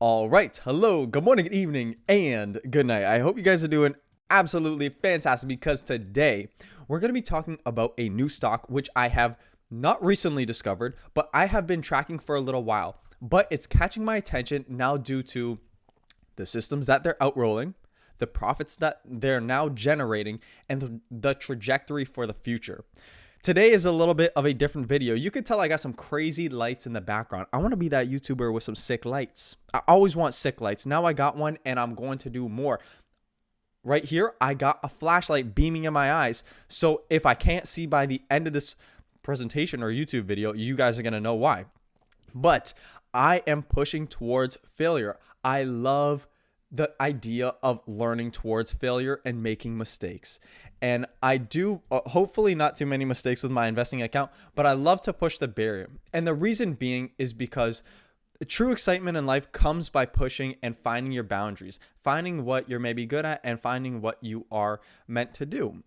All right. Hello, good morning, good evening, and good night. I hope you guys are doing absolutely fantastic because today we're going to be talking about a new stock which I have not recently discovered, but I have been tracking for a little while. But it's catching my attention now due to the systems that they're outrolling, the profits that they're now generating, and the trajectory for the future. Today is a little bit of a different video. You can tell I got some crazy lights in the background. I want to be that YouTuber with some sick lights. I always want sick lights. Now I got one and I'm going to do more. Right here, I got a flashlight beaming in my eyes. So if I can't see by the end of this presentation or YouTube video, you guys are going to know why. But I am pushing towards failure. I love the idea of learning towards failure and making mistakes. And I do, hopefully not too many mistakes with my investing account, but I love to push the barrier. And the reason being is because true excitement in life comes by pushing and finding your boundaries, finding what you're maybe good at and finding what you are meant to do.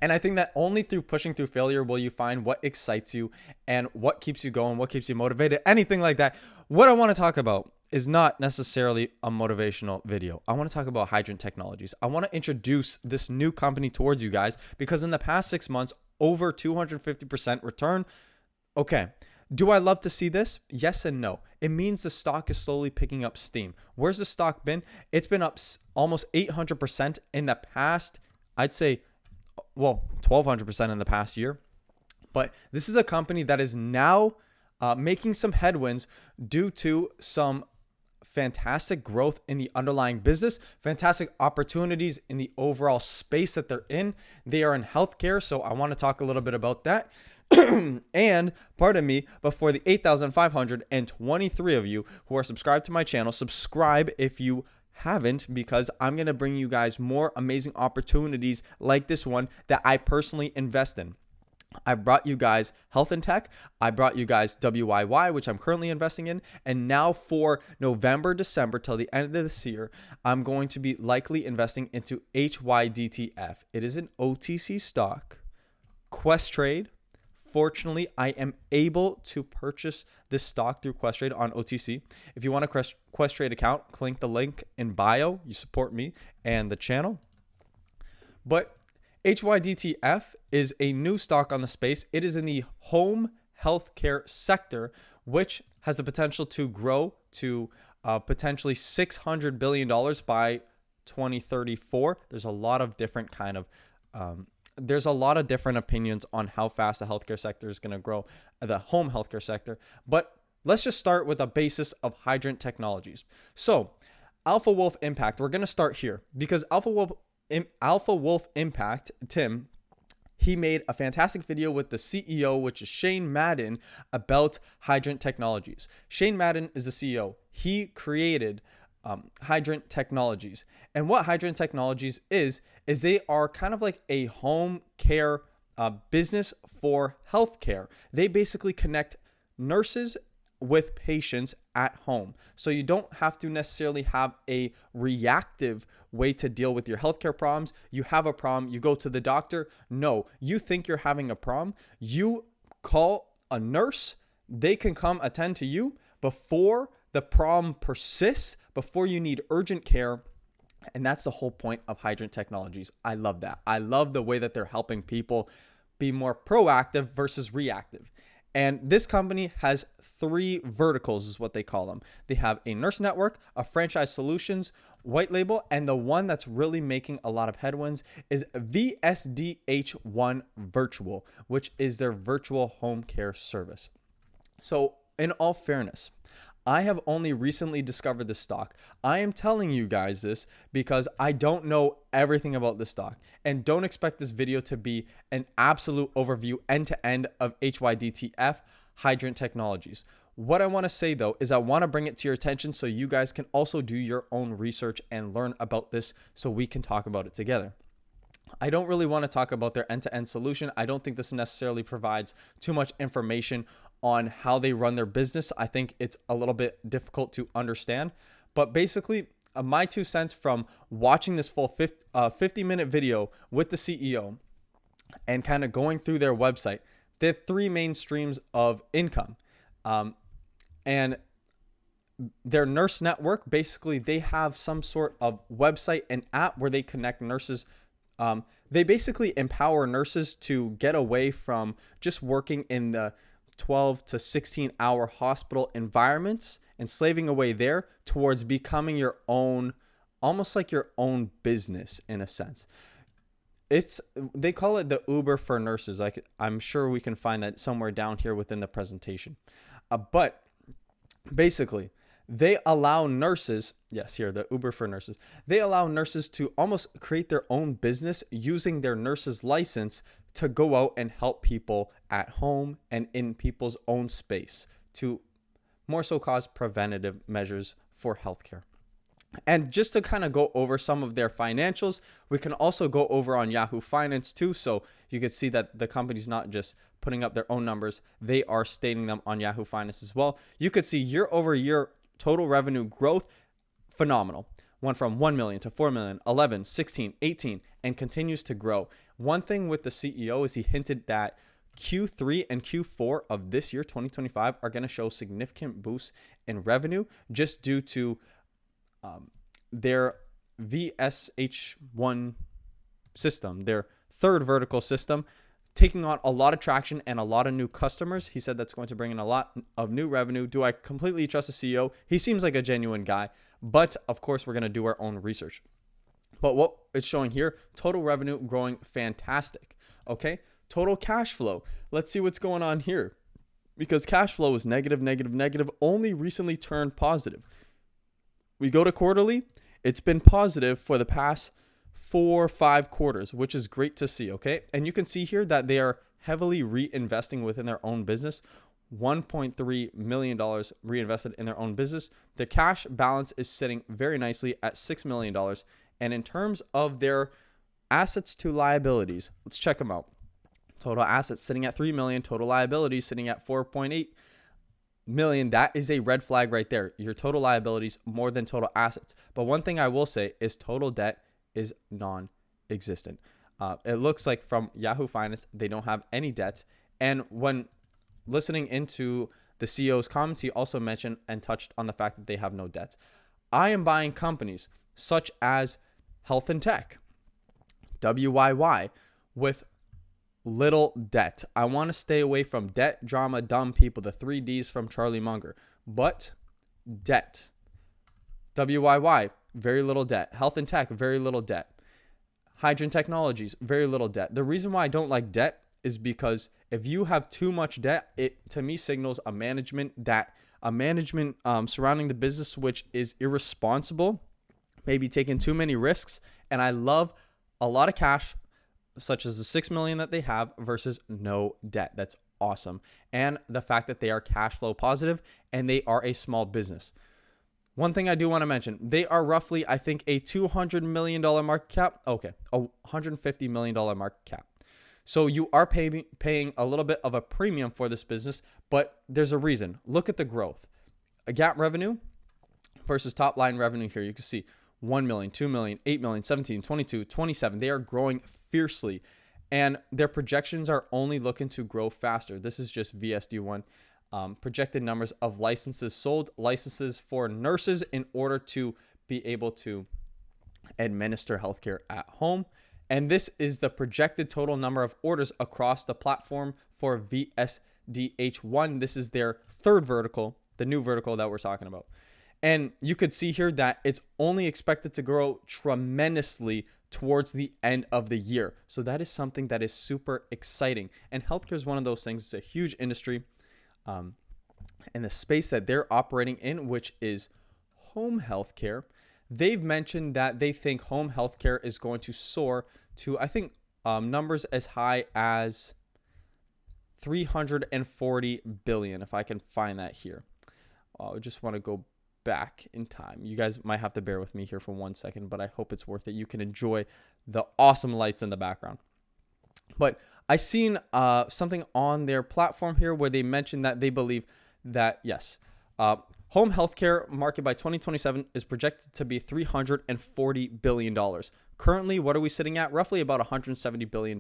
And I think that only through pushing through failure will you find what excites you and what keeps you going, what keeps you motivated, anything like that. What I want to talk about is not necessarily a motivational video. I want to talk about Hydreight Technologies. I want to introduce this new company towards you guys because in the past 6 months, over 250% return. Okay. Do I love to see this? Yes and no. It means the stock is slowly picking up steam. Where's the stock been? It's been up almost 800% in the past, I'd say, 1,200% in the past year. But this is a company that is now making some headwinds due to some fantastic growth in the underlying business, fantastic opportunities in the overall space that they're in. They are in healthcare, so I want to talk a little bit about that. And pardon me, but for the 8,523 of you who are subscribed to my channel, subscribe if you haven't, because I'm going to bring you guys more amazing opportunities like this one that I personally invest in. I brought you guys health and tech. I brought you guys WYY, which I'm currently investing in. And now for November, December, till the end of this year, I'm going to be likely investing into HYDTF. It is an OTC stock. Questrade. Fortunately, I am able to purchase this stock through Questrade on OTC. If you want a Questrade account, click the link in bio. You support me and the channel. But HYDTF is a new stock on the space. It is in the home healthcare sector, which has the potential to grow to potentially $600 billion by 2034. There's a lot of different opinions on how fast the healthcare sector is going to grow, the home healthcare sector. But let's just start with a basis of Hydreight Technologies. So Alpha Wolf Impact, we're going to start here because Alpha Wolf Impact, Tim, he made a fantastic video with the CEO, which is Shane Madden, about Hydreight Technologies. Shane Madden is the CEO. He created Hydreight Technologies. And what Hydreight Technologies is they are kind of like a home care business for healthcare. They basically connect nurses with patients at home. So you don't have to necessarily have a reactive way to deal with your healthcare problems. You have a problem, you go to the doctor. No, you think you're having a problem. You call a nurse. They can come attend to you before the problem persists, before you need urgent care. And that's the whole point of Hydreight Technologies. I love that. I love the way that they're helping people be more proactive versus reactive. And this company has 3 verticals is what they call them. They have a nurse network, a franchise solutions, white label, and the one that's really making a lot of headwinds is VSDH1 Virtual, which is their virtual home care service. So in all fairness, I have only recently discovered this stock. I am telling you guys this because I don't know everything about this stock, and don't expect this video to be an absolute overview end-to-end of HYDTF, Hydreight Technologies. What I want to say though is I want to bring it to your attention so you guys can also do your own research and learn about this so we can talk about it together. I don't really want to talk about their end-to-end solution. I don't think this necessarily provides too much information on how they run their business. I think it's a little bit difficult to understand. But basically, my 2 cents from watching this full 50-minute video with the CEO and kind of going through their website, they have 3 main streams of income. And their nurse network, basically they have some sort of website and app where they connect nurses. They basically empower nurses to get away from just working in the 12 to 16 hour hospital environments and slaving away there towards becoming your own, almost like your own business in a sense. They call it the Uber for nurses. I'm sure we can find that somewhere down here within the presentation. But basically, they allow nurses, yes, here, the Uber for nurses. They allow nurses to almost create their own business using their nurse's license to go out and help people at home and in people's own space to more so cause preventative measures for healthcare. And just to kind of go over some of their financials, we can also go over on Yahoo Finance too. So you can see that the company's not just putting up their own numbers, they are stating them on Yahoo Finance as well. You could see year over year total revenue growth, phenomenal. Went from 1 million to 4 million, 11, 16, 18, and continues to grow. One thing with the CEO is he hinted that Q3 and Q4 of this year, 2025, are going to show significant boosts in revenue just due to their VSH1 system, their third vertical system, taking on a lot of traction and a lot of new customers. He said that's going to bring in a lot of new revenue. Do I completely trust the CEO? He seems like a genuine guy, but of course we're going to do our own research. But what it's showing here, total revenue growing fantastic. Okay, total cash flow. Let's see what's going on here, because cash flow is negative, only recently turned positive. We go to quarterly, it's been positive for the past 4 or 5 quarters, which is great to see, okay? And you can see here that they are heavily reinvesting within their own business. $1.3 million reinvested in their own business. The cash balance is sitting very nicely at $6 million. And in terms of their assets to liabilities, let's check them out. Total assets sitting at 3 million, total liabilities sitting at 4.8 million. That is a red flag right there. Your total liabilities more than total assets. But one thing I will say is total debt is non-existent. It looks like from Yahoo Finance, they don't have any debt. And when listening into the CEO's comments, he also mentioned and touched on the fact that they have no debt. I am buying companies such as Health and Tech, WYY, with little debt. I want to stay away from debt, drama, dumb people, the 3 Ds from Charlie Munger. But debt. WYY, very little debt. Health and Tech, very little debt. Hydreight Technologies, very little debt. The reason why I don't like debt is because if you have too much debt, it to me signals a management surrounding the business which is irresponsible, maybe taking too many risks. And I love a lot of cash, such as the 6 million that they have versus no debt. That's awesome. And the fact that they are cash flow positive and they are a small business. One thing I do want to mention, they are roughly, I think, a $200 million market cap. Okay, a $150 million market cap. So you are paying a little bit of a premium for this business, but there's a reason. Look at the growth. A GAAP revenue versus top line revenue here. You can see 1 million, 2 million, 8 million, 17, 22, 27. They are growing fiercely, and their projections are only looking to grow faster. This is just VSD1. Projected numbers of licenses sold, licenses for nurses in order to be able to administer healthcare at home. And this is the projected total number of orders across the platform for VSDH1. This is their third vertical, the new vertical that we're talking about. And you could see here that it's only expected to grow tremendously towards the end of the year. So that is something that is super exciting. And healthcare is one of those things. It's a huge industry. And the space that they're operating in, which is home healthcare, they've mentioned that they think home healthcare is going to soar to, I think, numbers as high as 340 billion, if I can find that here. I just want to go back in time. You guys might have to bear with me here for 1 second, but I hope it's worth it. You can enjoy the awesome lights in the background. But I seen something on their platform here where they mentioned that they believe that, yes, home healthcare market by 2027 is projected to be $340 billion. Currently, what are we sitting at? Roughly about $170 billion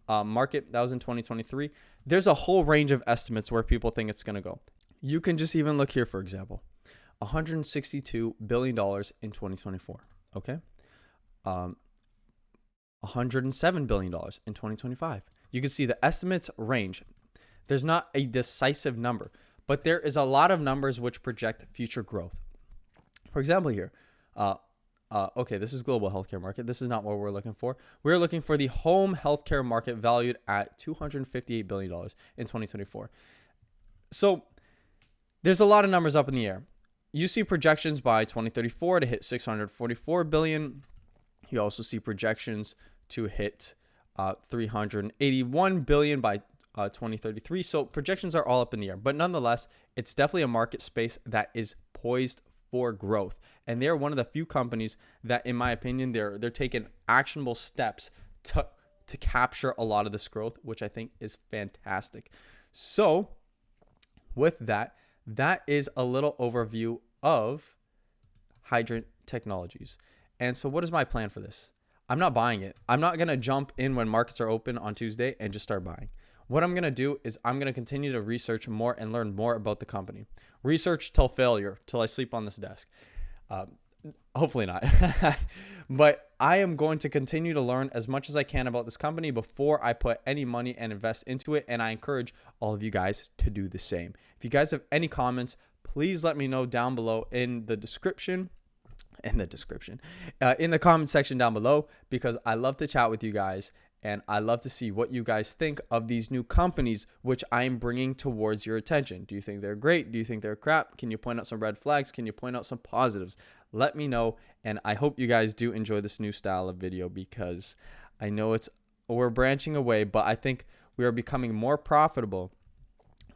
market. That was in 2023. There's a whole range of estimates where people think it's going to go. You can just even look here, for example. $162 billion in 2024. Okay. $107 billion in 2025. You can see the estimates range. There's not a decisive number, but there is a lot of numbers which project future growth. For example, here, okay, this is global healthcare market. This is not what we're looking for. We're looking for the home healthcare market valued at $258 billion in 2024. So there's a lot of numbers up in the air. You see projections by 2034 to hit $644 billion. You also see projections to hit $381 billion by 2033. So projections are all up in the air, but nonetheless, it's definitely a market space that is poised for growth. And they're one of the few companies that, in my opinion, they're taking actionable steps to capture a lot of this growth, which I think is fantastic. So with that, that is a little overview of Hydreight Technologies. And so what is my plan for this? I'm not buying it. I'm not going to jump in when markets are open on Tuesday and just start buying. What I'm going to do is I'm going to continue to research more and learn more about the company. Research till failure, till I sleep on this desk. Hopefully not. But I am going to continue to learn as much as I can about this company before I put any money and invest into it. And I encourage all of you guys to do the same. If you guys have any comments, please let me know down below in the description. In the comment section down below, because I love to chat with you guys and I love to see what you guys think of these new companies which I'm bringing towards your attention. Do you think they're great? Do you think they're crap? Can you point out some red flags? Can you point out some positives? Let me know, and I hope you guys do enjoy this new style of video, because I know we're branching away, but I think we are becoming more profitable.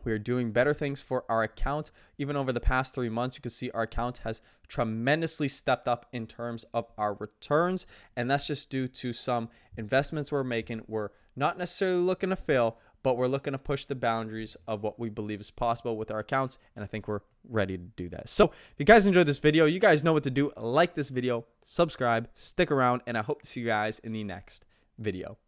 We are doing better things for our account. Even over the past 3 months, you can see our account has tremendously stepped up in terms of our returns. And that's just due to some investments we're making. We're not necessarily looking to fail, but we're looking to push the boundaries of what we believe is possible with our accounts. And I think we're ready to do that. So if you guys enjoyed this video, you guys know what to do. Like this video, subscribe, stick around, and I hope to see you guys in the next video.